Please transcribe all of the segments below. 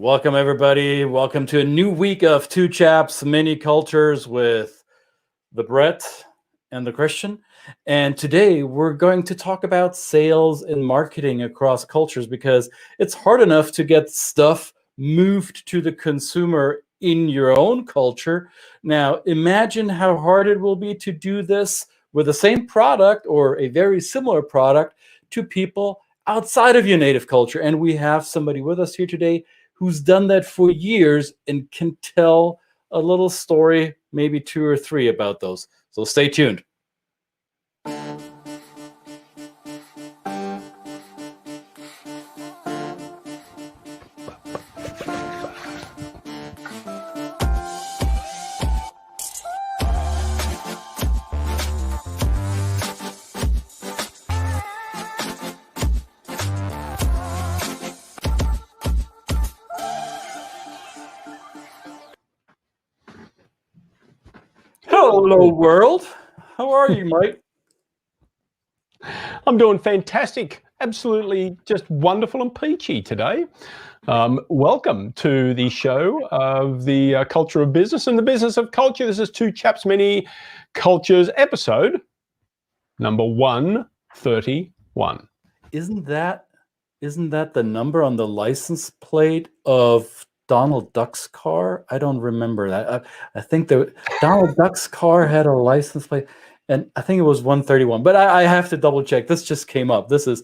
Welcome, everybody. Welcome to a new week of Two Chaps Mini Cultures with the Brett and the Christian. And today we're going to talk about sales and marketing across cultures, because it's hard enough to get stuff moved to the consumer in your own culture. Now, imagine how hard it will be to do this with the same product or a very similar product to people outside of your native culture. And we have somebody with us here today who's done that for years and can tell a little story, maybe two or three about those. So stay tuned. Hello, world. How are you, Mike? I'm doing fantastic. Absolutely just wonderful and peachy today. Welcome to the show of the culture of business and the business of culture. This is Two Chaps Mini Cultures episode number 131. Isn't that the number on the license plate of Donald Duck's car? I don't remember that. I think that Donald Duck's car had a license plate, and I think it was 131. But I have to double check. This just came up. This is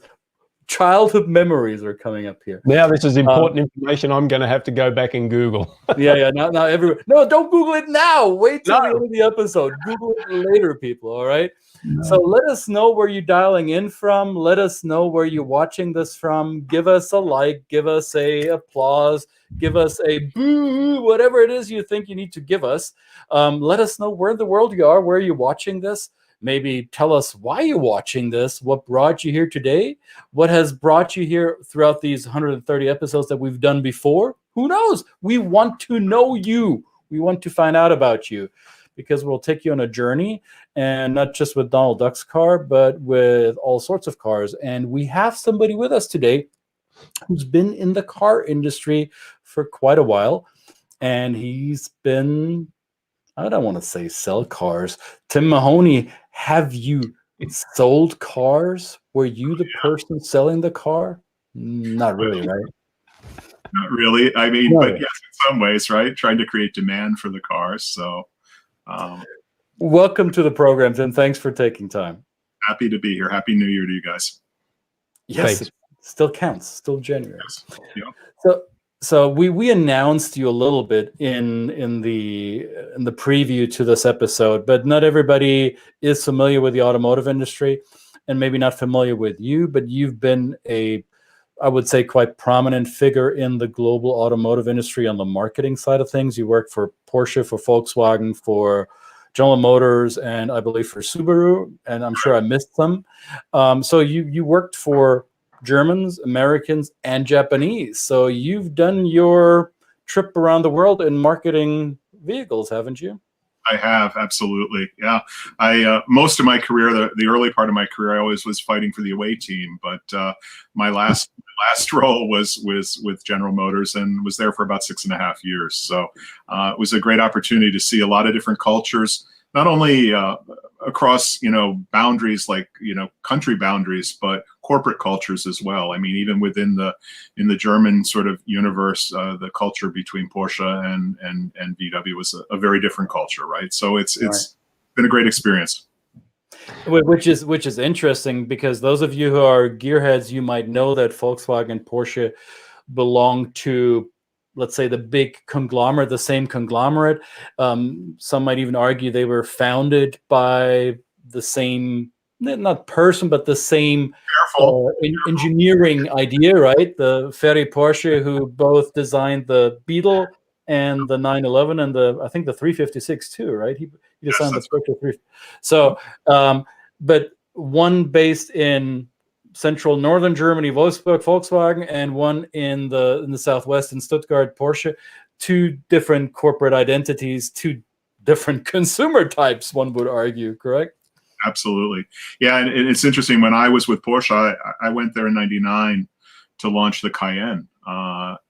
childhood memories are coming up here. Now this is important information I'm going to have to go back and Google. Yeah. Now everyone. No, don't Google it now. Wait till the end of the episode. Google it later, people. All right. No. So let us know where you're dialing in from. Let us know where you're watching this from. Give us a like. Give us a applause. Give us a boo. Whatever it is you think you need to give us. Let us know where in the world you are. Where you're watching this. Maybe tell us why you're watching this. What brought you here today? What has brought you here throughout these 130 episodes that we've done before? Who knows? We want to know you. We want to find out about you, because we'll take you on a journey, and not just with Donald Duck's car, but with all sorts of cars. And we have somebody with us today who's been in the car industry for quite a while, and he's been, I don't want to say sell cars. Tim Mahoney, have you sold cars? Were you the person selling the car? Not really, right? Not really. I mean, no. But yes, in some ways, right? Trying to create demand for the cars. So welcome to the program, Tim. Thanks for taking time. Happy to be here. Happy New Year to you guys. Yes, it still counts. Still January. Yes. Yeah. So we announced you a little bit in the preview to this episode, but not everybody is familiar with the automotive industry, and maybe not familiar with you, but you've been I would say, quite prominent figure in the global automotive industry on the marketing side of things. You worked for Porsche, for Volkswagen, for General Motors, and I believe for Subaru, and I'm sure I missed some. So you worked for Germans, Americans, and Japanese. So you've done your trip around the world in marketing vehicles, haven't you? I have, absolutely. Yeah. I most of my career, the early part of my career, I always was fighting for the away team. But my last role was with General Motors, and was there for about 6.5 years. So it was a great opportunity to see a lot of different cultures, not only across boundaries like country boundaries, but corporate cultures as well. I mean, even within the German sort of universe, the culture between Porsche and VW was a very different culture, right? So it's been a great experience. Which is interesting, because those of you who are gearheads, you might know that Volkswagen and Porsche belong to, let's say, the big conglomerate, the same conglomerate. Some might even argue they were founded by the same, not person, but the same engineering idea, right? The Ferry Porsche, who both designed the Beetle and the 911 and I think the 356 too, right? He designed the Porsche 3. So, but one based in central northern Germany, Wolfsburg, Volkswagen, and one in the southwest in Stuttgart, Porsche. Two different corporate identities, two different consumer types, one would argue, correct? Absolutely. Yeah, and it's interesting. When I was with Porsche, I went there in '99 to launch the Cayenne.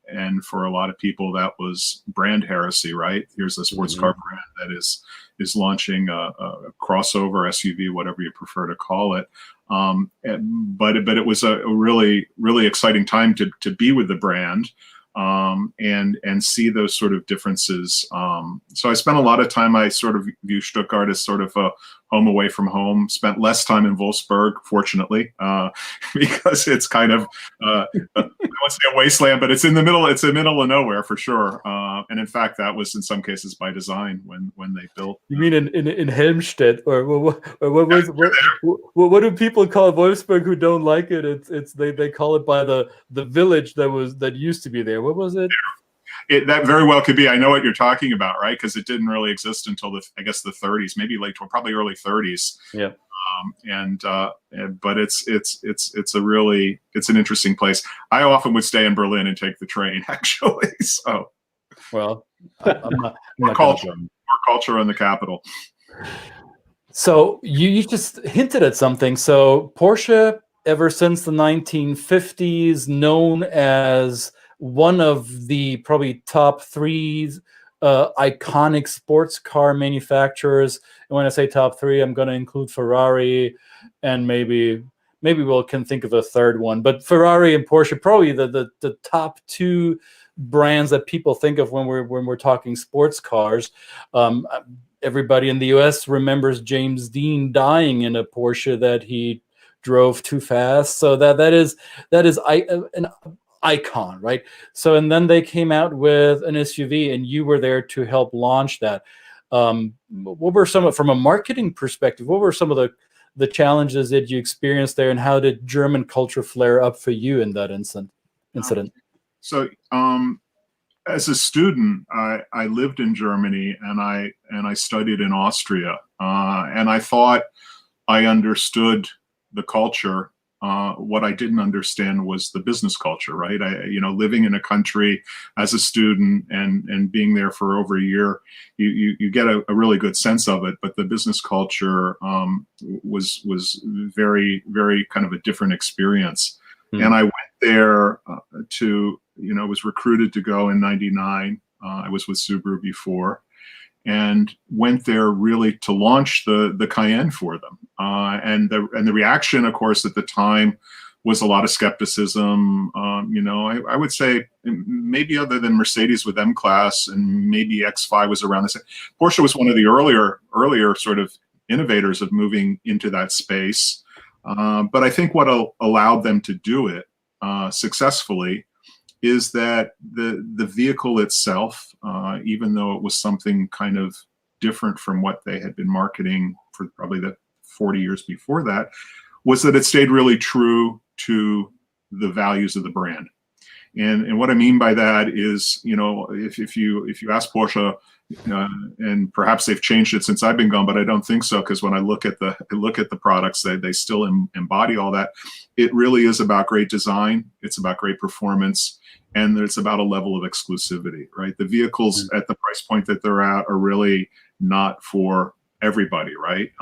and for a lot of people that was brand heresy, right? Here's a sports car brand that is launching a crossover SUV, whatever you prefer to call it. But it was a really, really exciting time to be with the brand, and see those sort of differences. So I spent a lot of time, I sort of view Stuttgart as sort of a home away from home. Spent less time in Wolfsburg, fortunately, because it's kind of, I won't say a wasteland, but it's in the middle of nowhere for sure. And in fact, that was in some cases by design when they built. You mean in Helmstedt, or what do people call Wolfsburg who don't like it? It's they call it by the village that used to be there. What was it? That very well could be. I know what you're talking about, right? Because it didn't really exist until I guess the 30s, maybe probably early 30s. Yeah. But it's an interesting place. I often would stay in Berlin and take the train, actually. So, well, I'm more culture in the capital. So you just hinted at something. So Porsche, ever since the 1950s, known as one of the probably top three iconic sports car manufacturers. And when I say top three, I'm going to include Ferrari, and maybe we can think of a third one. But Ferrari and Porsche, probably the top two brands that people think of when we're talking sports cars. Everybody in the U.S. remembers James Dean dying in a Porsche that he drove too fast. So that is an icon, right? So, and then they came out with an SUV, and you were there to help launch that. What were from a marketing perspective, what were some of the challenges that you experienced there, and how did German culture flare up for you in that incident? So, as a student, I lived in Germany, and I studied in Austria, and I thought I understood the culture. What I didn't understand was the business culture, right? Living in a country as a student and being there for over a year, you get a really good sense of it. But the business culture was very, very kind of a different experience. And I went there was recruited to go in '99. I was with Subaru before, and went there really to launch the Cayenne for them. And the reaction, of course, at the time was a lot of skepticism. I would say maybe other than Mercedes with M-Class and maybe X5 was around the same. Porsche was one of the earlier sort of innovators of moving into that space. But I think what allowed them to do it successfully is that the vehicle itself, even though it was something kind of different from what they had been marketing for probably the 40 years before that, was that it stayed really true to the values of the brand. And what I mean by that is, if you ask Porsche, and perhaps they've changed it since I've been gone, but I don't think so, because when I look at the products, they still embody all that. It really is about great design. It's about great performance, and it's about a level of exclusivity, right? The vehicles at the price point that they're at are really not for everybody, right?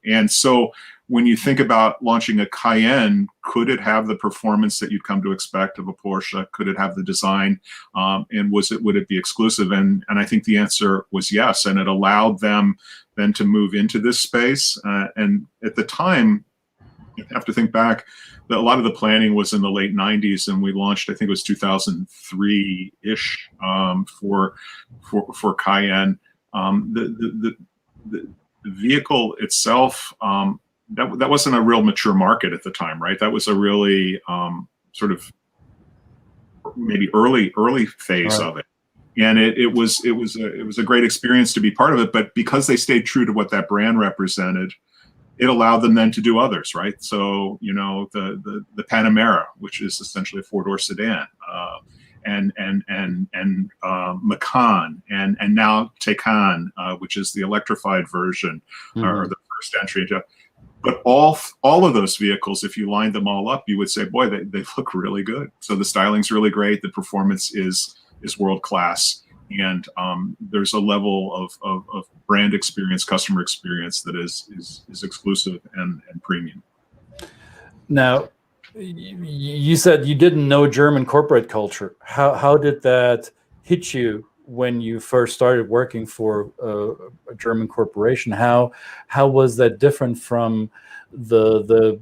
And so when you think about launching a Cayenne, could it have the performance that you'd come to expect of a Porsche? Could it have the design? And would it be exclusive? And I think the answer was yes. And it allowed them then to move into this space. And at the time, you have to think back, that a lot of the planning was in the late 90s, and we launched, I think it was 2003-ish, for Cayenne. The vehicle itself, that wasn't a real mature market at the time, right? That was a really sort of maybe early phase of it, and it was a great experience to be part of it. But because they stayed true to what that brand represented, it allowed them then to do others, right? So the Panamera, which is essentially a four-door sedan, and Macan, and now Taycan, which is the electrified version, or the first entry into. But all of those vehicles, if you lined them all up, you would say, boy, they look really good. So the styling's really great. The performance is world class. And there's a level of brand experience, customer experience that is exclusive and premium. Now, you said you didn't know German corporate culture. How did that hit you when you first started working for a German corporation? How was that different from the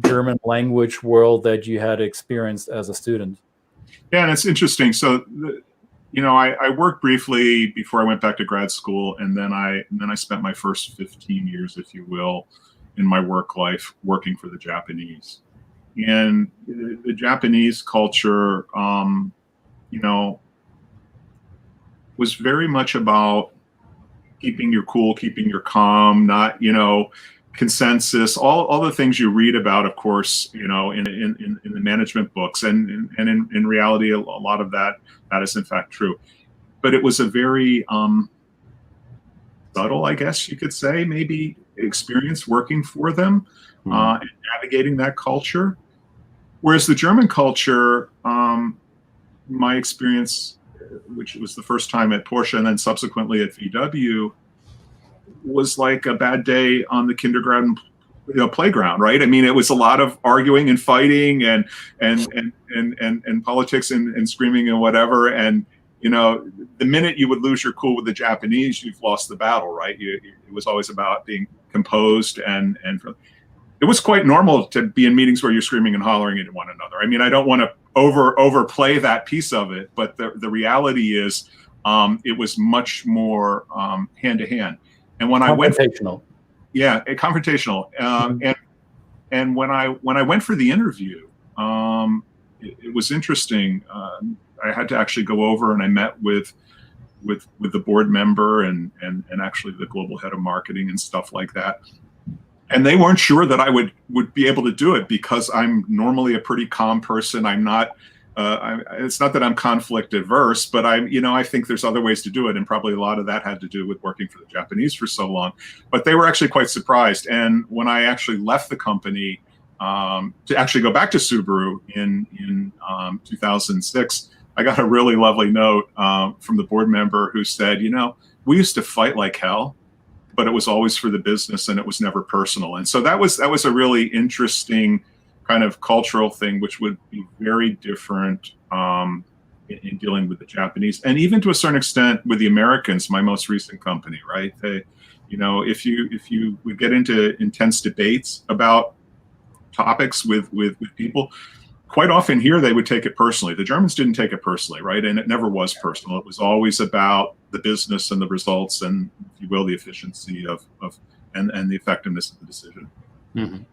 German language world that you had experienced as a student? Yeah, and it's interesting. So, I worked briefly before I went back to grad school, and then I spent my first 15 years, if you will, in my work life working for the Japanese. And the Japanese culture, was very much about keeping your cool, keeping your calm, not, consensus, all the things you read about, of course, in the management books, and in reality, a lot of that is in fact true. But it was a very subtle, I guess you could say, maybe experience working for them and navigating that culture. Whereas the German culture, my experience, which was the first time at Porsche and then subsequently at VW, was like a bad day on the kindergarten playground, right? I mean, it was a lot of arguing and fighting and politics and screaming and whatever. And the minute you would lose your cool with the Japanese, you've lost the battle, right? It was always about being composed, and it was quite normal to be in meetings where you're screaming and hollering at one another. I mean, I don't want to overplay that piece of it, but the reality is, it was much more hand to hand. And when I went, confrontational, and when I went for the interview, it was interesting. I had to actually go over and I met with the board member and actually the global head of marketing and stuff like that. And they weren't sure that I would be able to do it, because I'm normally a pretty calm person. I'm not. It's not that I'm conflict averse, but I think there's other ways to do it, and probably a lot of that had to do with working for the Japanese for so long. But they were actually quite surprised. And when I actually left the company to actually go back to Subaru in 2006, I got a really lovely note from the board member who said, we used to fight like hell, but it was always for the business and it was never personal. And so that was a really interesting kind of cultural thing, which would be very different in dealing with the Japanese, and even to a certain extent with the Americans. My most recent company, right? They, if you would get into intense debates about topics with people, quite often here they would take it personally. The Germans didn't take it personally, right? And it never was personal. It was always about the business and the results, and, if you will, the efficiency of and the effectiveness of the decision. Mm-hmm.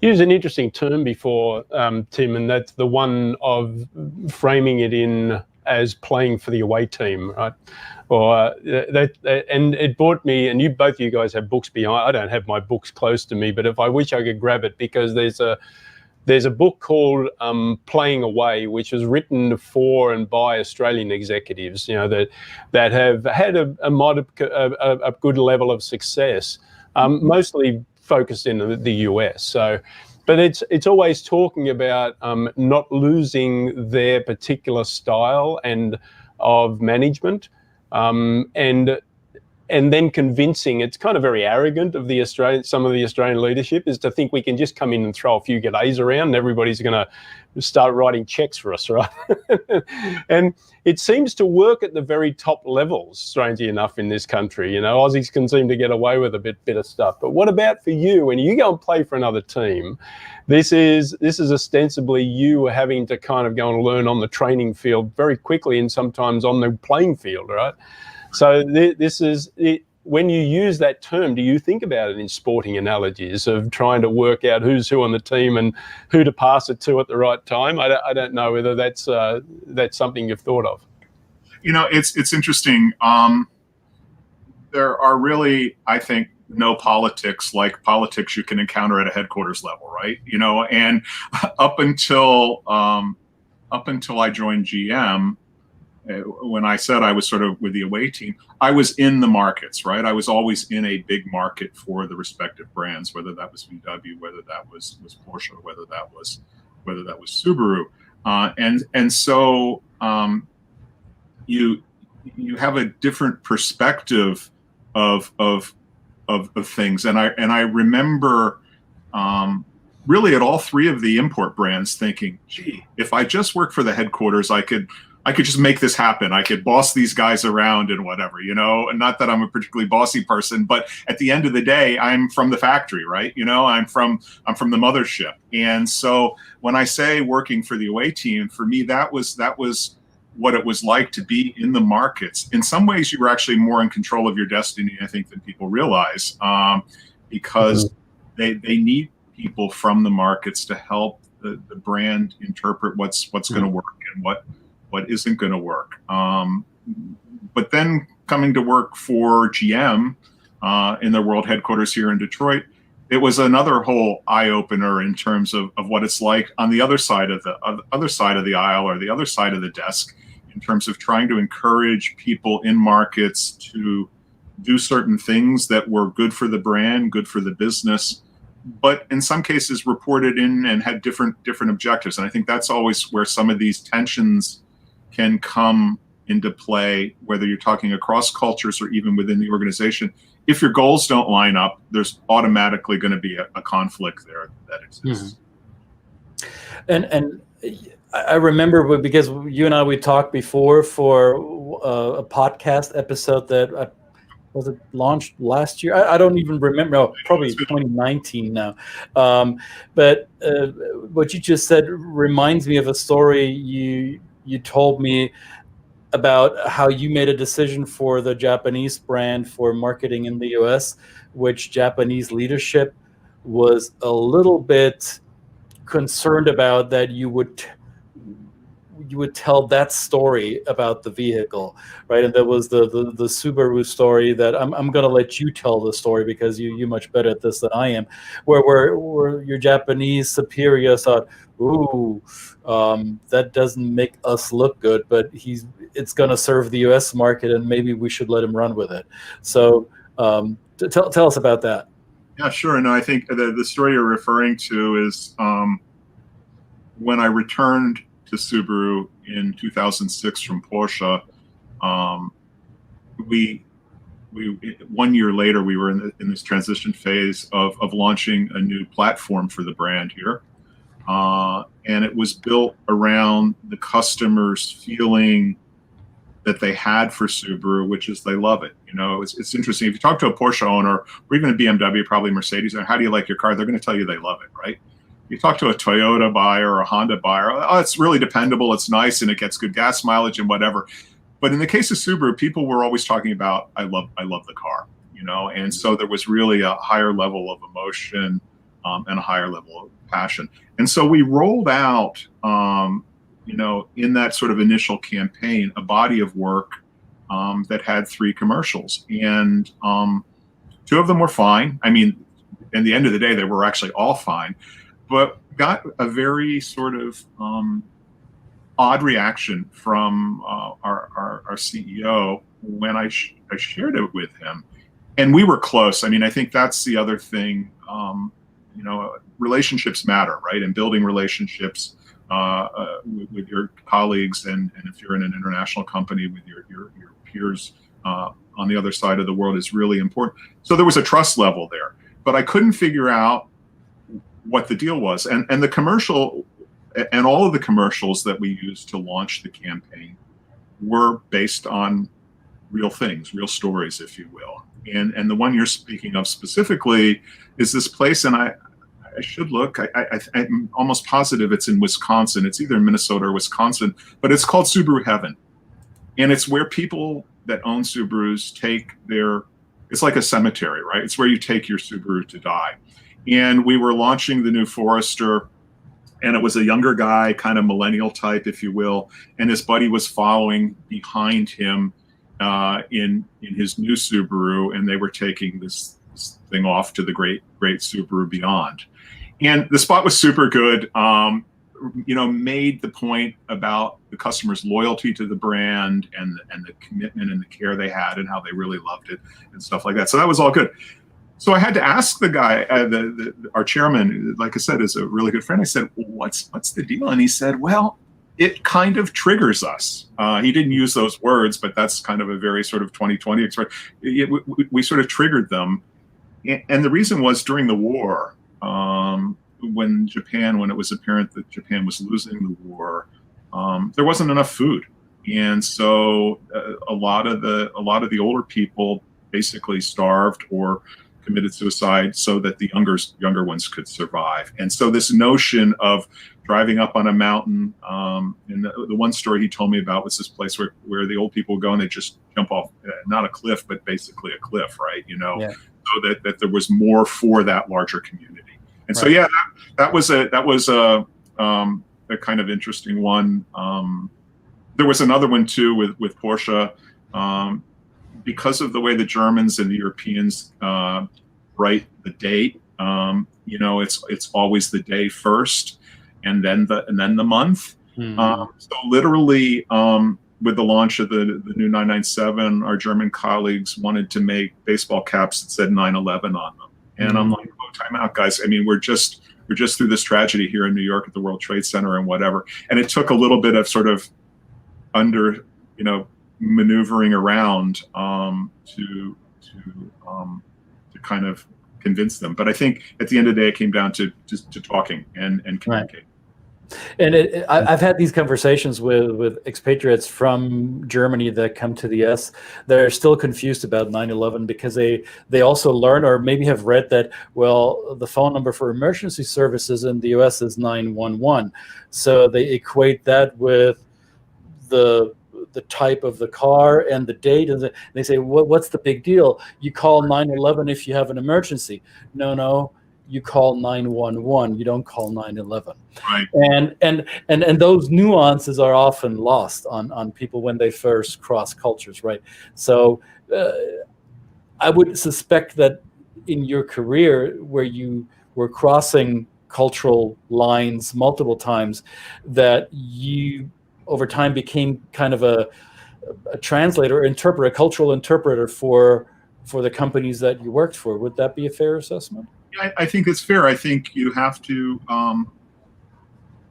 You used an interesting term before, Tim, and that's the one of framing it in as playing for the away team, right? Or and it brought me, and both of you guys have books behind. I don't have my books close to me, but if I wish I could grab it, because there's a book called Playing Away, which was written for and by Australian executives, that have had a good level of success, mostly focused in the US. So, but it's always talking about not losing their particular style and of management, and then convincing. It's kind of very arrogant of some of the Australian leadership, is to think we can just come in and throw a few g'days around and everybody's going to start writing checks for us, right? And it seems to work at the very top levels, strangely enough, in this country. Aussies can seem to get away with a bit of stuff. But what about for you? When you go and play for another team, this is ostensibly you having to kind of go and learn on the training field very quickly, and sometimes on the playing field, right? So this is it. When you use that term, do you think about it in sporting analogies of trying to work out who's who on the team and who to pass it to at the right time? I don't know whether that's something you've thought of. It's interesting. There are really, I think, no politics like politics you can encounter at a headquarters level, right? And up until I joined GM. When I said I was sort of with the away team, I was in the markets, right? I was always in a big market for the respective brands, whether that was VW, whether that was Porsche, whether that was Subaru, and so you have a different perspective of things, and I remember really at all three of the import brands thinking, gee, if I just work for the headquarters, I could just make this happen. I could boss these guys around and whatever, you know, and not that I'm a particularly bossy person, but at the end of the day, I'm from the factory, right? You know, I'm from the mothership. And so when I say working for the away team, for me, that was what it was like to be in the markets. In some ways, you were actually more in control of your destiny, I think, than people realize, because they need people from the markets to help the brand interpret what's going to work and what isn't going to work. But then coming to work for GM in their world headquarters here in Detroit, it was another whole eye opener in terms of what it's like on the other side of the aisle or the other side of the desk, in terms of trying to encourage people in markets to do certain things that were good for the brand, good for the business, but in some cases reported in and had different objectives. And I think that's always where some of these tensions can come into play, whether you're talking across cultures or even within the organization. If your goals don't line up, there's automatically going to be a conflict there that exists. And I remember, because you and I, we talked before for a podcast episode that was it launched last year? I don't even remember. No, probably 2019 now. But what you just said reminds me of a story you told me about how you made a decision for the Japanese brand for marketing in the US, which Japanese leadership was a little bit concerned about, that you would tell that story about the vehicle, right? And that was the Subaru story. That I'm going to let you tell the story, because you're much better at this than I am. Where your Japanese superior thought, ooh, that doesn't make us look good, but it's going to serve the U.S. market, and maybe we should let him run with it. So tell us about that. Yeah, sure. No, I think the story you're referring to is when I returned to Subaru in 2006 from Porsche. We 1 year later, we were in this transition phase of launching a new platform for the brand here. And it was built around the customers feeling that they had for Subaru, which is they love it. You know, it's interesting. If you talk to a Porsche owner or even a BMW, probably Mercedes, how do you like your car? They're going to tell you they love it, right? You talk to a Toyota buyer or a Honda buyer, oh, it's really dependable, it's nice, and it gets good gas mileage and whatever. But in the case of Subaru, people were always talking about, I love the car, you know? And so there was really a higher level of emotion and a higher level of passion. And so we rolled out, you know, in that sort of initial campaign, a body of work that had 3 commercials. And 2 of them were fine. I mean, in the end of the day, they were actually all fine, but got a very sort of odd reaction from our CEO when I shared it with him. And we were close. I mean, I think that's the other thing, you know, relationships matter, right? And building relationships with your colleagues, and if you're in an international company, with your peers on the other side of the world, is really important. So there was a trust level there, but I couldn't figure out what the deal was. And the commercial and all of the commercials that we used to launch the campaign were based on real things, real stories, if you will. And the one you're speaking of specifically is this place, and I should look, I'm almost positive it's in Wisconsin. It's either Minnesota or Wisconsin, but it's called Subaru Heaven. And it's where people that own Subarus take it's like a cemetery, right? It's where you take your Subaru to die. And we were launching the new Forester, and it was a younger guy, kind of millennial type, if you will, and his buddy was following behind him in his new Subaru, and they were taking this thing off to the great Subaru Beyond. And the spot was super good. You know, made the point about the customer's loyalty to the brand and the commitment and the care they had and how they really loved it and stuff like that. So that was all good. So I had to ask the guy, our chairman, like I said, is a really good friend. I said, what's the deal? And he said, well, it kind of triggers us. He didn't use those words, but that's kind of a very sort of 2020 expression. We sort of triggered them. And the reason was, during the war, when it was apparent that Japan was losing the war, there wasn't enough food, and so a lot of the older people basically starved or committed suicide so that the younger ones could survive. And so this notion of driving up on a mountain, and the one story he told me about was this place where the old people would go and they just jump off, not a cliff, but basically a cliff, right? Yeah. So that there was more for that larger community. And so, yeah, that was a kind of interesting one. There was another one too with Porsche, because of the way the Germans and the Europeans write the date. It's always the day first, and then the month. So literally, with the launch of the new 997, our German colleagues wanted to make baseball caps that said 9/11 on them. And I'm like, oh, time out, guys. I mean, we're just through this tragedy here in New York at the World Trade Center and whatever. And it took a little bit of sort of maneuvering around to kind of convince them. But I think at the end of the day, it came down to talking and communicating. And I've had these conversations with expatriates from Germany that come to the US. They're still confused about 9/11 because they also learn or maybe have read that, well, the phone number for emergency services in the US is 911. So they equate that with the type of the car and the date, and they say, what's the big deal? You call 911 if you have an emergency. No, you call 911. You don't call 911. Right. And those nuances are often lost on people when they first cross cultures, right? So I would suspect that in your career, where you were crossing cultural lines multiple times, that you over time became kind of a translator, interpreter, a cultural interpreter for the companies that you worked for. Would that be a fair assessment? Yeah, I think it's fair. I think you have to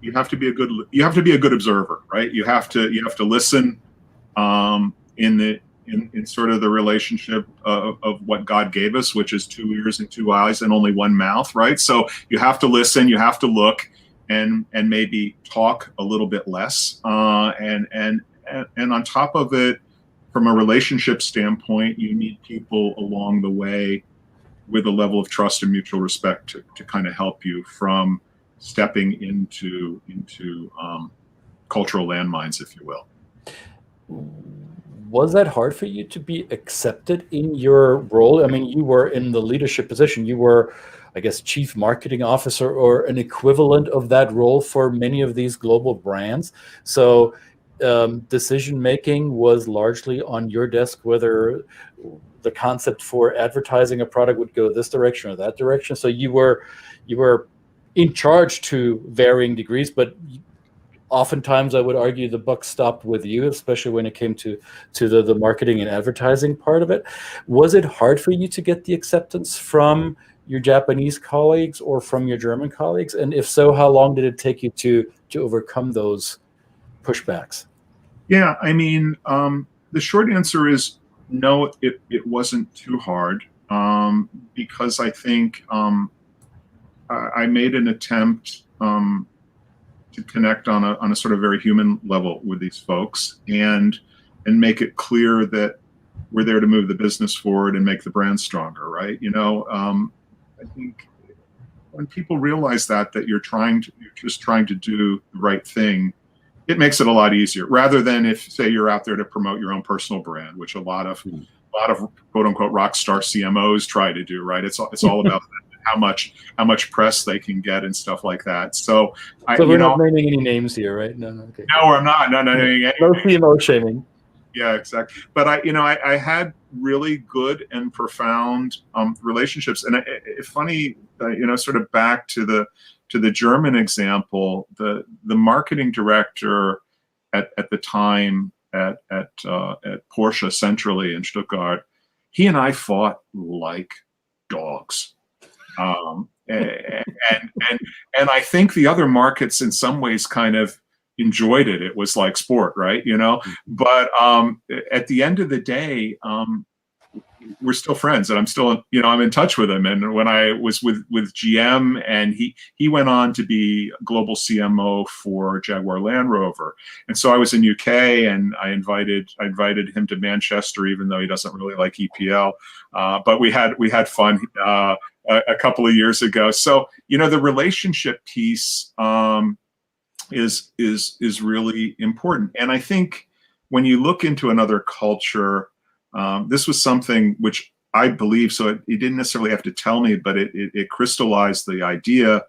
be a good observer, right? You have to listen in sort of the relationship of what God gave us, which is 2 ears and 2 eyes and only one mouth, right? So you have to listen, you have to look, and maybe talk a little bit less, and on top of it, from a relationship standpoint, you need people along the way with a level of trust and mutual respect to kind of help you from stepping into cultural landmines, if you will. Was that hard for you to be accepted in your role? I mean, you were in the leadership position. You were, I guess, chief marketing officer or an equivalent of that role for many of these global brands. So decision-making was largely on your desk, whether the concept for advertising a product would go this direction or that direction. So you were in charge to varying degrees, but oftentimes I would argue the buck stopped with you, especially when it came to the marketing and advertising part of it. Was it hard for you to get the acceptance from your Japanese colleagues or from your German colleagues? And if so, how long did it take you to overcome those pushbacks? Yeah, I mean, the short answer is no, it wasn't too hard, because I think I made an attempt to connect on a sort of very human level with these folks and make it clear that we're there to move the business forward and make the brand stronger, right? I think when people realize that you're just trying to do the right thing, it makes it a lot easier, rather than if, say, you're out there to promote your own personal brand, which a lot of quote unquote rock star CMOs try to do, right? It's all about how much press they can get and stuff like that. So we're not naming any names here, right? No, okay. No, I'm not. No CMO shaming. Yeah, exactly. But I had really good and profound relationships, and it's funny, sort of back to the German example, the marketing director at the time at Porsche centrally in Stuttgart, he and I fought like dogs. And I think the other markets in some ways kind of enjoyed it. It was like sport, right? But at the end of the day, we're still friends, and I'm still, I'm in touch with him. And when I was with GM, and he went on to be global CMO for Jaguar Land Rover. And so I was in UK, and I invited him to Manchester, even though he doesn't really like EPL. But we had fun a couple of years ago. So, the relationship piece is really important. And I think when you look into another culture, this was something which I believe, so he didn't necessarily have to tell me, but it crystallized the idea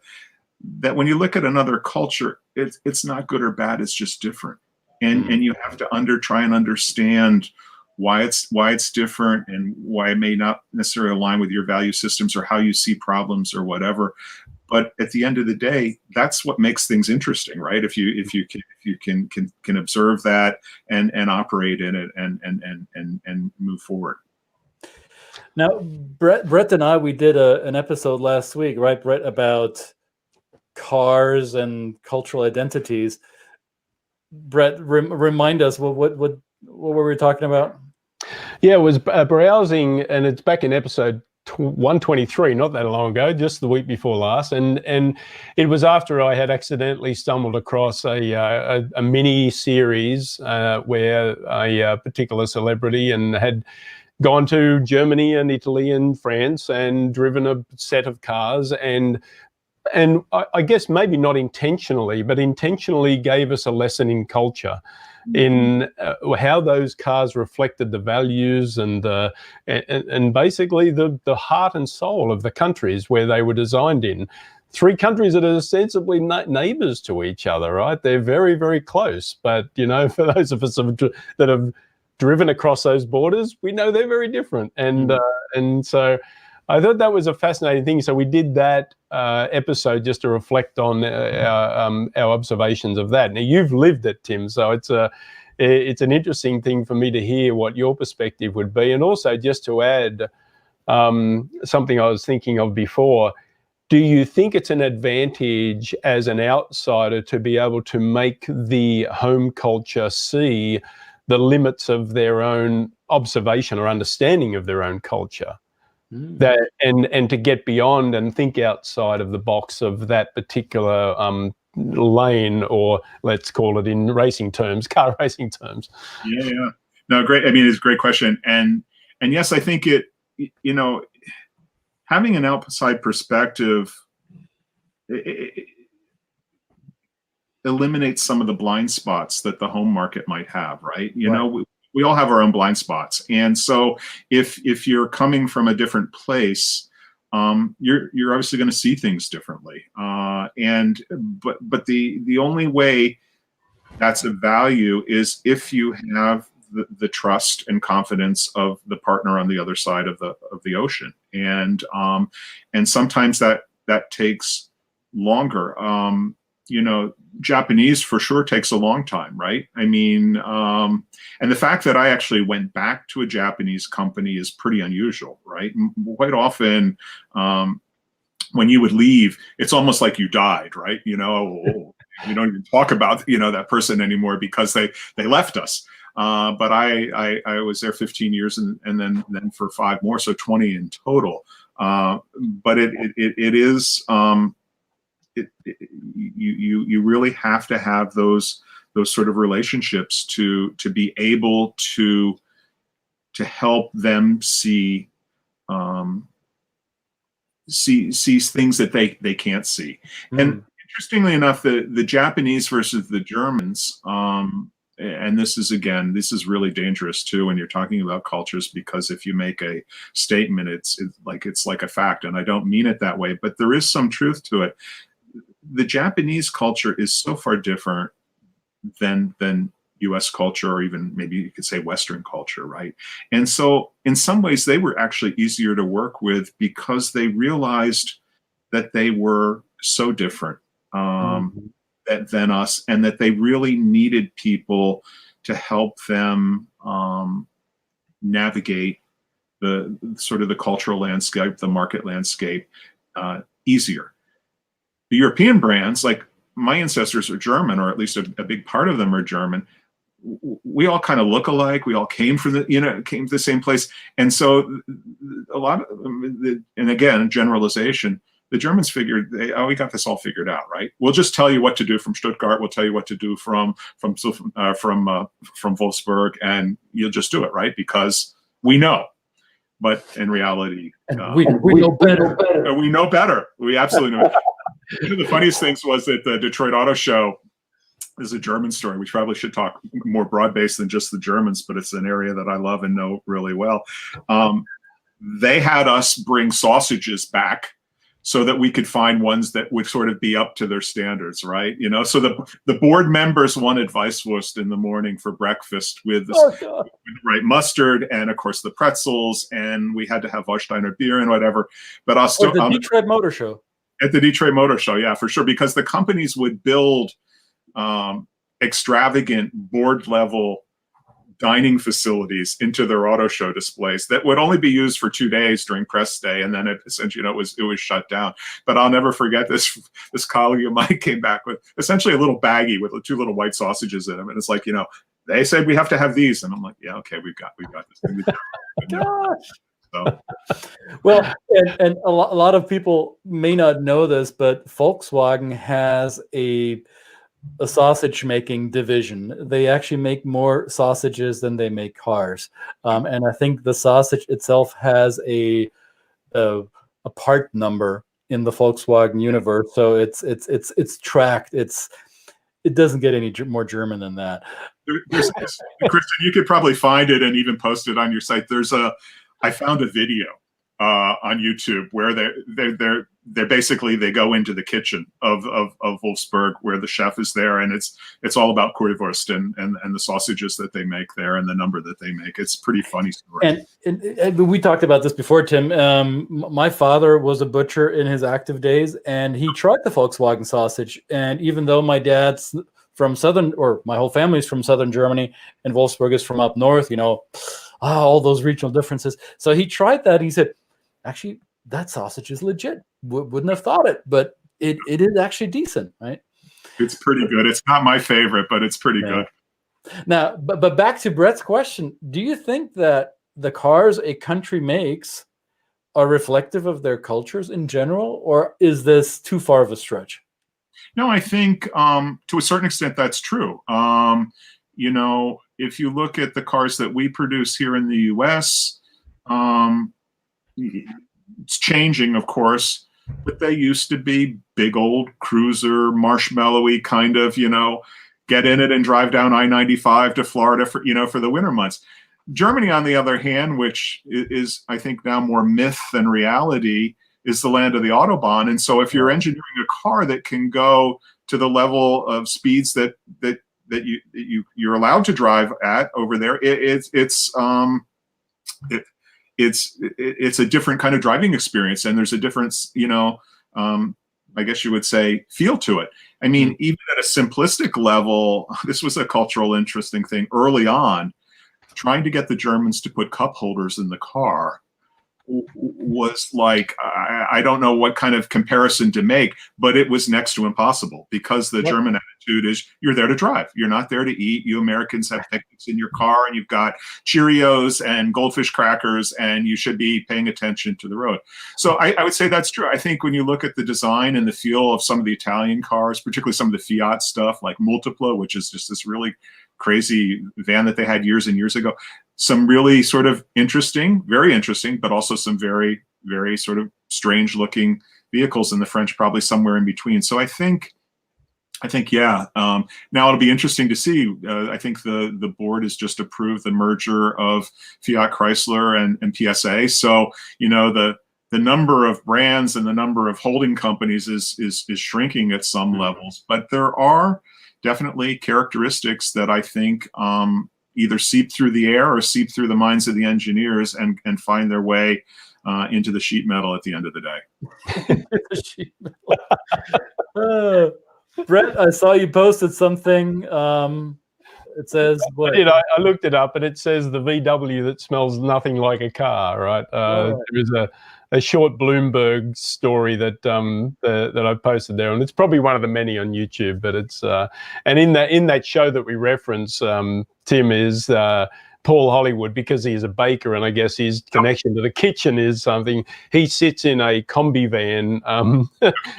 that when you look at another culture, it's not good or bad, it's just different. And you have to try and understand why it's different, and why it may not necessarily align with your value systems or how you see problems or whatever. But at the end of the day, that's what makes things interesting, right? If you can observe that and operate in it and move forward. Now, Brett and I, we did an episode last week, right, Brett, about cars and cultural identities. Brett, remind us what were we talking about? Yeah, it was browsing, and it's back in episode 123, not that long ago, just the week before last, and it was after I had accidentally stumbled across a mini series where a particular celebrity and had gone to Germany and Italy and France and driven a set of cars, and I guess maybe not intentionally, but intentionally gave us a lesson in culture, in how those cars reflected the values and basically the heart and soul of the countries where they were designed in. 3 countries that are ostensibly neighbors to each other, right? They're very, very close. But, for those of us that have driven across those borders, we know they're very different. And so I thought that was a fascinating thing. So we did that episode just to reflect on our observations of that. Now, you've lived it, Tim, so it's an interesting thing for me to hear what your perspective would be. And also, just to add something I was thinking of before, do you think it's an advantage as an outsider to be able to make the home culture see the limits of their own observation or understanding of their own culture? That and to get beyond and think outside of the box of that particular lane, or let's call it in racing terms, car racing terms. Yeah. No, great. I mean, it's a great question. And yes, I think having an outside perspective, it eliminates some of the blind spots that the home market might have, right? We all have our own blind spots. And so if you're coming from a different place, you're obviously going to see things differently. But the only way that's of value is if you have the trust and confidence of the partner on the other side of the ocean. And sometimes that takes longer. Japanese for sure takes a long time, right? I mean, and the fact that I actually went back to a Japanese company is pretty unusual, right? Quite often, when you would leave, it's almost like you died, right? You don't even talk about that person anymore because they left us. But I was there 15 years and then for 5 more, so 20 in total. But it is. You really have to have those sort of relationships to be able to help them see things that they can't see. And interestingly enough, the Japanese versus the Germans, and this is really dangerous too when you're talking about cultures, because if you make a statement, it's like a fact, and I don't mean it that way, but there is some truth to it. The Japanese culture is so far different than US culture, or even maybe you could say Western culture, right? And so in some ways they were actually easier to work with because they realized that they were so different than us, and that they really needed people to help them navigate the sort of the cultural landscape, the market landscape easier. The European brands, like my ancestors are German, or at least a big part of them are German. we all kind of look alike. We all came from came to the same place. And so a lot of, and again, generalization, the Germans figured, we got this all figured out, right? We'll just tell you what to do from Stuttgart. We'll tell you what to do from Wolfsburg, and you'll just do it, right? Because we know. But in reality, we know better. We know better. We absolutely know. One of the funniest things was that the Detroit Auto Show is a German story. We probably should talk more broad-based than just the Germans, but it's an area that I love and know really well. They had us bring sausages back so that we could find ones that would sort of be up to their standards, right? You know, so the board members wanted Weisswurst in the morning for breakfast with the right mustard and, of course, the pretzels, and we had to have Warsteiner beer and whatever. But I'll still the Detroit Motor Show. At the Detroit Motor Show, yeah, for sure, because the companies would build extravagant board-level dining facilities into their auto show displays that would only be used for 2 days during press day, and then it essentially, it was shut down. But I'll never forget this colleague of mine came back with essentially a little baggie with 2 little white sausages in them, and it's like, they said we have to have these, and I'm like, yeah, okay, we've got this. Gosh. So. Well, and a lot of people may not know this, but Volkswagen has a sausage making division. They actually make more sausages than they make cars, and I think the sausage itself has a part number in the Volkswagen universe, so it's tracked. It doesn't get any more German than that. Kristen, you could probably find it and even post it on your site. I found a video on YouTube where they're basically, they go into the kitchen of Wolfsburg where the chef is there, and it's all about Currywurst and the sausages that they make there and the number that they make. It's a pretty funny story. And we talked about this before, Tim. My father was a butcher in his active days, and he tried the Volkswagen sausage. And even though my dad's from southern, or my whole family's from southern Germany, and Wolfsburg is from up north, all those regional differences. So he tried that. He said, actually, that sausage is legit. Wouldn't have thought it, but it is actually decent, right? It's pretty good. It's not my favorite, but it's pretty good. Now, but back to Brett's question, do you think that the cars a country makes are reflective of their cultures in general, or is this too far of a stretch? No, I think to a certain extent that's true. If you look at the cars that we produce here in the U.S., it's changing, of course, but they used to be big old cruiser, marshmallowy kind of, get in it and drive down I-95 to Florida for the winter months. Germany, on the other hand, which is, I think, now more myth than reality, is the land of the Autobahn. And so if you're engineering a car that can go to the level of speeds that you're allowed to drive at over there, it's a different kind of driving experience, and there's a difference, I guess you would say, feel to it. I mean, even at a simplistic level, this was a cultural interesting thing early on. Trying to get the Germans to put cup holders in the car was like, I don't know what kind of comparison to make, but it was next to impossible, because the German attitude is, you're there to drive. You're not there to eat. You Americans have picnics in your car, and you've got Cheerios and goldfish crackers, and you should be paying attention to the road. So I would say that's true. I think when you look at the design and the feel of some of the Italian cars, particularly some of the Fiat stuff like Multiple, which is just this really crazy van that they had years and years ago, some really sort of interesting, very interesting, but also some very, very sort of strange looking vehicles, in the French probably somewhere in between. So I think, yeah. Now it'll be interesting to see. I think the board has just approved the merger of Fiat Chrysler and PSA. So, the number of brands and the number of holding companies is shrinking at some levels, but there are definitely characteristics that I think either seep through the air or seep through the minds of the engineers and find their way into the sheet metal at the end of the day. Brett, I saw you posted something. It says, what? I looked it up, and it says the VW that smells nothing like a car, right? There is a short Bloomberg story that that I've posted there, and it's probably one of the many on YouTube. But it's and in that show that we reference, Tim is Paul Hollywood, because he is a baker, and I guess his connection to the kitchen is something. He sits in a combi van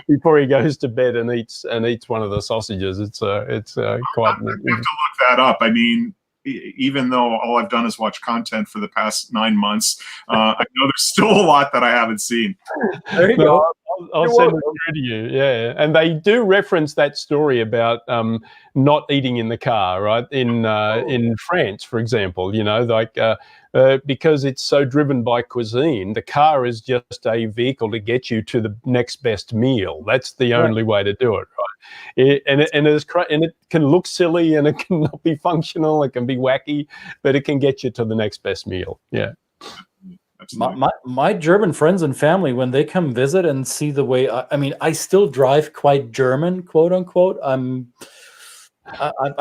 before he goes to bed and eats one of the sausages. It's quite. I have to look that up. I mean, even though all I've done is watch content for the past 9 months, I know there's still a lot that I haven't seen. There you go. I'll send it through to you. Yeah, and they do reference that story about not eating in the car, right? In France, for example, you know, like because it's so driven by cuisine, the car is just a vehicle to get you to the next best meal. That's the only way to do it, right? And it can look silly, and it can not be functional. It can be wacky, but it can get you to the next best meal. Yeah. My German friends and family, when they come visit and see the way, I mean, I still drive quite German, quote unquote. I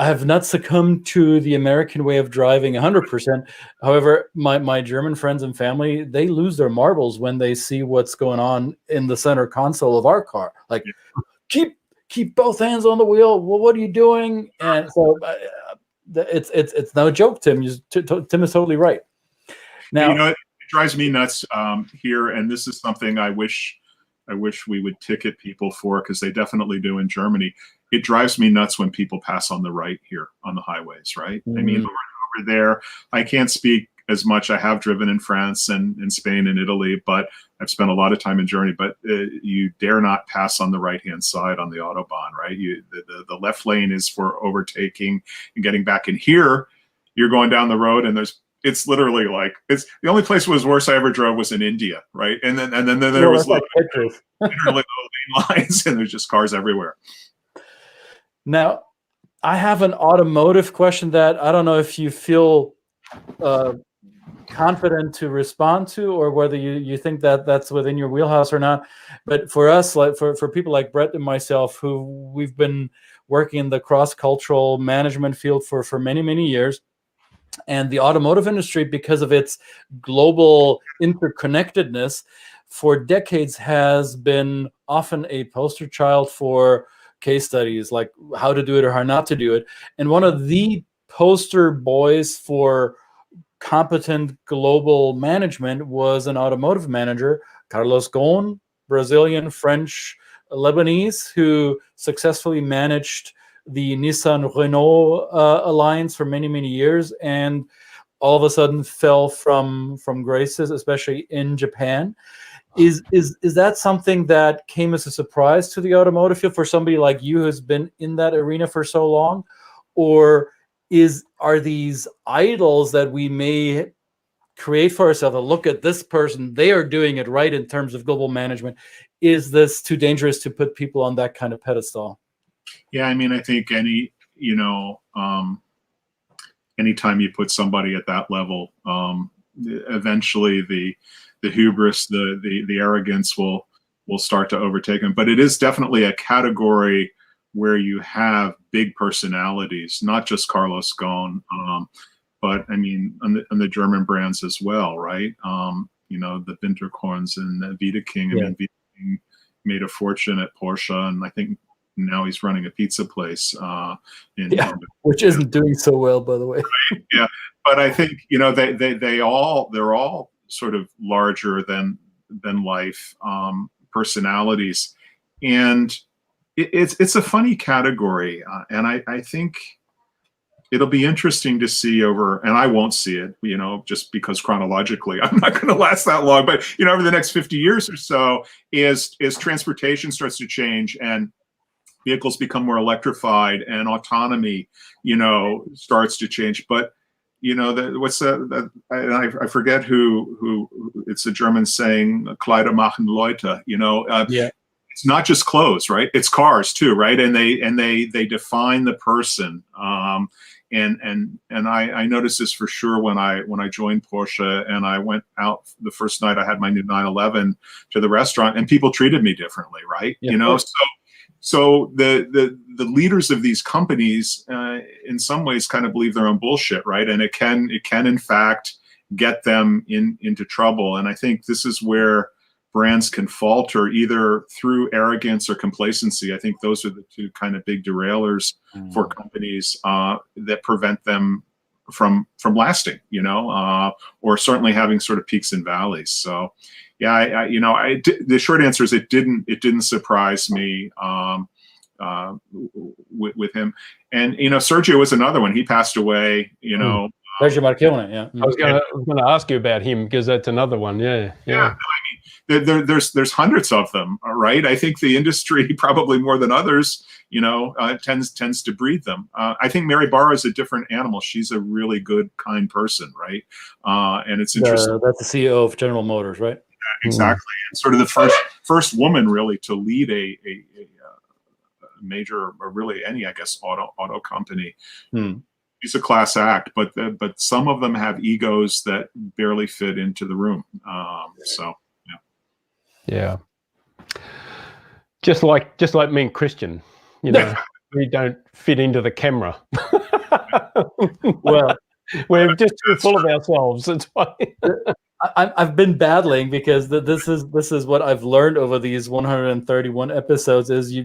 have not succumbed to the American way of driving 100%. However, my German friends and family, they lose their marbles when they see what's going on in the center console of our car. Like, keep both hands on the wheel. Well, what are you doing? And so it's no joke, Tim. Tim is totally right. Now, you know, it drives me nuts here, and this is something I wish we would ticket people for, because they definitely do in Germany. It drives me nuts when people pass on the right here on the highways, right? I mean, over there, I can't speak as much. I have driven in France and in Spain and Italy, but I've spent a lot of time in Germany. But you dare not pass on the right-hand side on the Autobahn, right? The left lane is for overtaking and getting back in. Here, you're going down the road, and it's literally like, it's the only place was worse I ever drove was in India, right? And then there was like literally lane lines, and there's just cars everywhere. Now, I have an automotive question that I don't know if you feel confident to respond to, or whether you think that that's within your wheelhouse or not. But for us, like for people like Brett and myself, who we've been working in the cross-cultural management field for many, many years, and the automotive industry, because of its global interconnectedness, for decades has been often a poster child for case studies like how to do it or how not to do it. And one of the poster boys for competent global management was an automotive manager, Carlos Ghosn, Brazilian, French, Lebanese, who successfully managed the Nissan-Renault alliance for many, many years, and all of a sudden fell from graces, especially in Japan. Is that something that came as a surprise to the automotive field for somebody like you who's been in that arena for so long? Or are these idols that we may create for ourselves, to look at this person, they are doing it right in terms of global management? Is this too dangerous to put people on that kind of pedestal? Yeah, I mean, I think anytime you put somebody at that level, eventually the hubris, the arrogance will start to overtake them. But it is definitely a category where you have big personalities, not just Carlos Ghosn, but I mean on the German brands as well, right? You know, the Winterkorns and the Wiedeking. I mean, Wiedeking made a fortune at Porsche, and I think now he's running a pizza place which isn't doing so well, by the way. Right? Yeah, but I think, you know, they're all sort of larger than life personalities, and it's a funny category, and I think it'll be interesting to see over, and I won't see it, you know, just because chronologically I'm not going to last that long, but you know, over the next 50 years or so, as transportation starts to change and vehicles become more electrified and autonomy, you know, starts to change. But you know, I forget who it's a German saying, Kleider machen Leute, you know. It's not just clothes, right? It's cars too, right? And they define the person. And I noticed this for sure when I joined Porsche, and I went out the first night I had my new 911 to the restaurant, and people treated me differently, right? Yeah, you know, so the leaders of these companies, in some ways, kind of believe their own bullshit, right? And it can in fact get them into trouble. And I think this is where brands can falter either through arrogance or complacency. I think those are the two kind of big derailers for companies that prevent them from lasting, or certainly having sort of peaks and valleys. So, yeah, the short answer is it didn't surprise me with him. And Sergio was another one. He passed away. Sergio Marchionne, yeah. I was going to ask you about him because that's another one. Yeah. I mean, there's hundreds of them, right? I think the industry, probably more than others, tends to breed them. I think Mary Barra is a different animal. She's a really good, kind person, right? And it's interesting. That's the CEO of General Motors, right? Yeah, exactly. And sort of the first woman really to lead a major, or really any, I guess, auto company. It's a class act, but some of them have egos that barely fit into the room. Yeah. Just like me and Christian, we don't fit into the camera. Well, we're just too full of ourselves. That's why. I've been battling because this is what I've learned over these 131 episodes is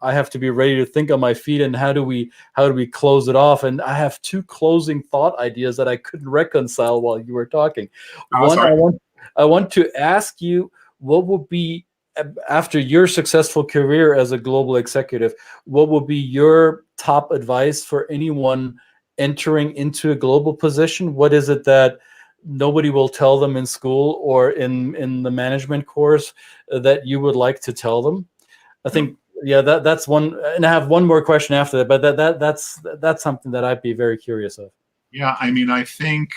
I have to be ready to think on my feet, and how do we close it off? And I have two closing thought ideas that I couldn't reconcile while you were talking. One, I want to ask you, what would be, after your successful career as a global executive, what would be your top advice for anyone entering into a global position? What is it that nobody will tell them in school or in the management course that you would like to tell them? I think, that's one. And I have one more question after that, but that's something that I'd be very curious of. Yeah, I mean, I think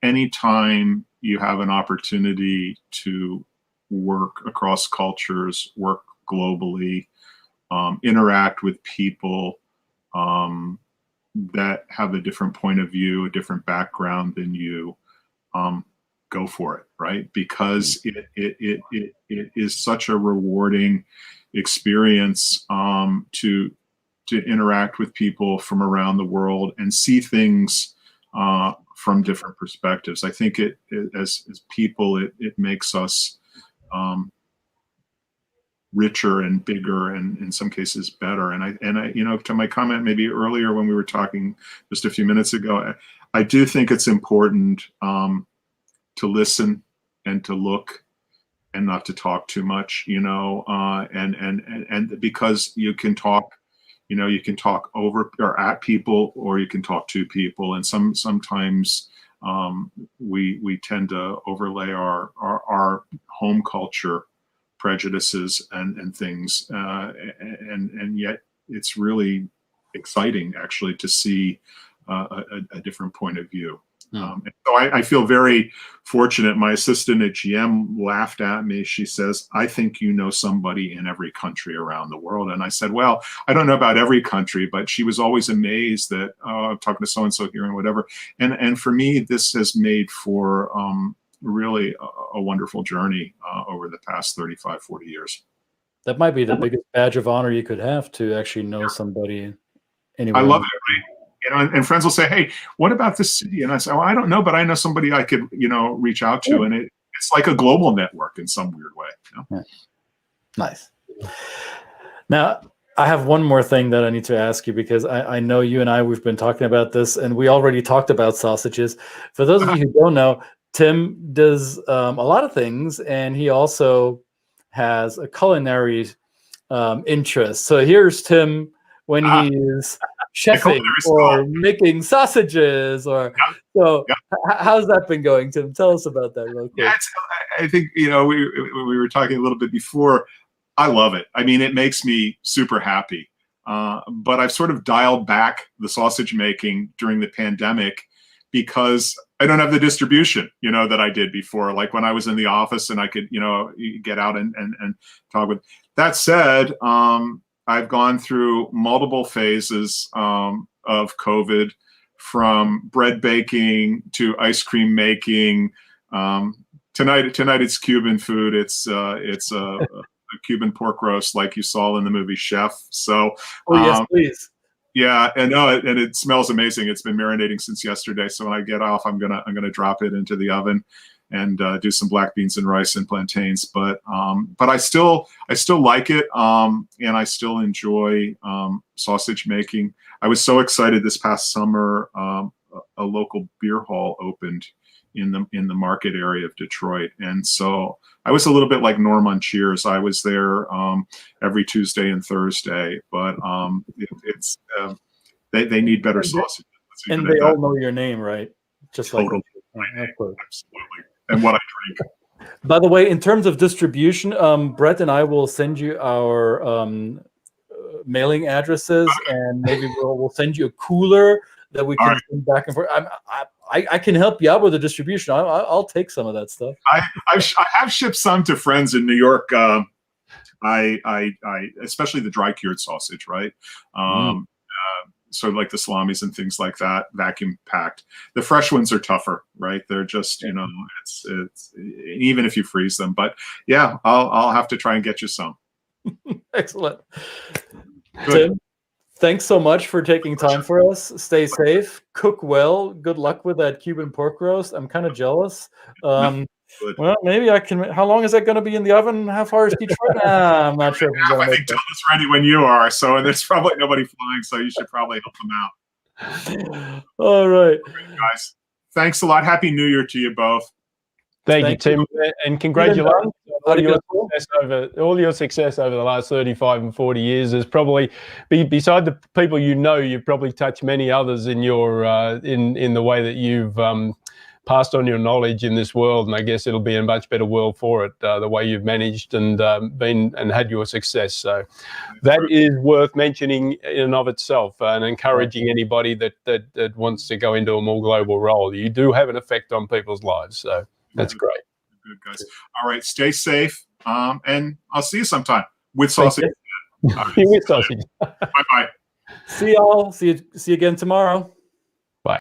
anytime you have an opportunity to work across cultures, work globally, interact with people that have a different point of view, a different background than you, go for it, right? Because it is such a rewarding experience to interact with people from around the world and see things from different perspectives. I think as people, it makes us richer and bigger, and in some cases better. And I to my comment maybe earlier when we were talking just a few minutes ago, I do think it's important to listen and to look and not to talk too much, and because you can talk over or at people, or you can talk to people, and sometimes we tend to overlay our home culture prejudices and things, and yet it's really exciting actually to see a different point of view. And so I feel very fortunate. My assistant at GM laughed at me. She says, "I think you know somebody in every country around the world." And I said, "Well, I don't know about every country," but she was always amazed that I'm talking to so-and-so here and whatever. And for me, this has made for really a wonderful journey over the past 35, 40 years. That might be the biggest badge of honor you could have, to actually know somebody anywhere. I love it. Right? And friends will say, "Hey, what about this city?" And I say, "Oh, I don't know, but I know somebody I could, reach out to." And it's like a global network in some weird way. Yeah. Nice. Now, I have one more thing that I need to ask you, because I know you and we've been talking about this, and we already talked about sausages. For those of you who don't know, Tim does a lot of things, and he also has a culinary interest. So here's Tim when he's chefing or making sausages, or how's that been going, Tim? Tell us about that real quick. Yeah, I think we were talking a little bit before. I love it. I mean, it makes me super happy. But I've sort of dialed back the sausage making during the pandemic because I don't have the distribution, that I did before. Like when I was in the office and I could, get out and talk with. That said, I've gone through multiple phases of COVID, from bread baking to ice cream making. Tonight it's Cuban food. It's a Cuban pork roast, like you saw in the movie Chef. So, yes, please. Yeah, and it smells amazing. It's been marinating since yesterday. So when I get off, I'm gonna drop it into the oven, do some black beans and rice and plantains. But I still like it, and I still enjoy sausage making. I was so excited this past summer. A local beer hall opened in the market area of Detroit, and so I was a little bit like Norm on Cheers. I was there every Tuesday and Thursday, but they need better sausage. And they all know your name, right? Just totally. like absolutely, and what I drink. By the way, in terms of distribution, Brett and I will send you our mailing addresses, and maybe we'll send you a cooler that we can send back and forth. I can help you out with the distribution. I'll take some of that stuff. I have shipped some to friends in New York. I especially the dry cured sausage, right? Sort of like the salamis and things like that, vacuum packed. The fresh ones are tougher, right? They're just, you know, it's even if you freeze them. But yeah, I'll have to try and get you some. Excellent. Good. Tim, thanks so much for taking time for us. Stay safe, cook well. Good luck with that Cuban pork roast. I'm kind of jealous. Well, maybe I can. How long is that going to be in the oven? How far is Detroit? I'm not sure. I think Dylan's ready when you are. So, and there's probably nobody flying, so you should probably help them out. All right, guys. Thanks a lot. Happy New Year to you both. Thank you, Tim, and congratulations on all your success over the last 35 and 40 years. There's probably, beside the people you know, you've probably touched many others in your in the way that you've passed on your knowledge in this world, and I guess it'll be a much better world for it, the way you've managed and been and had your success. So that is worth mentioning in and of itself, and encouraging anybody that wants to go into a more global role. You do have an effect on people's lives, so that's great. Good, guys. All right, stay safe, and I'll see you sometime with sausage. With sausage. Bye-bye. See y'all. See you again tomorrow. Bye.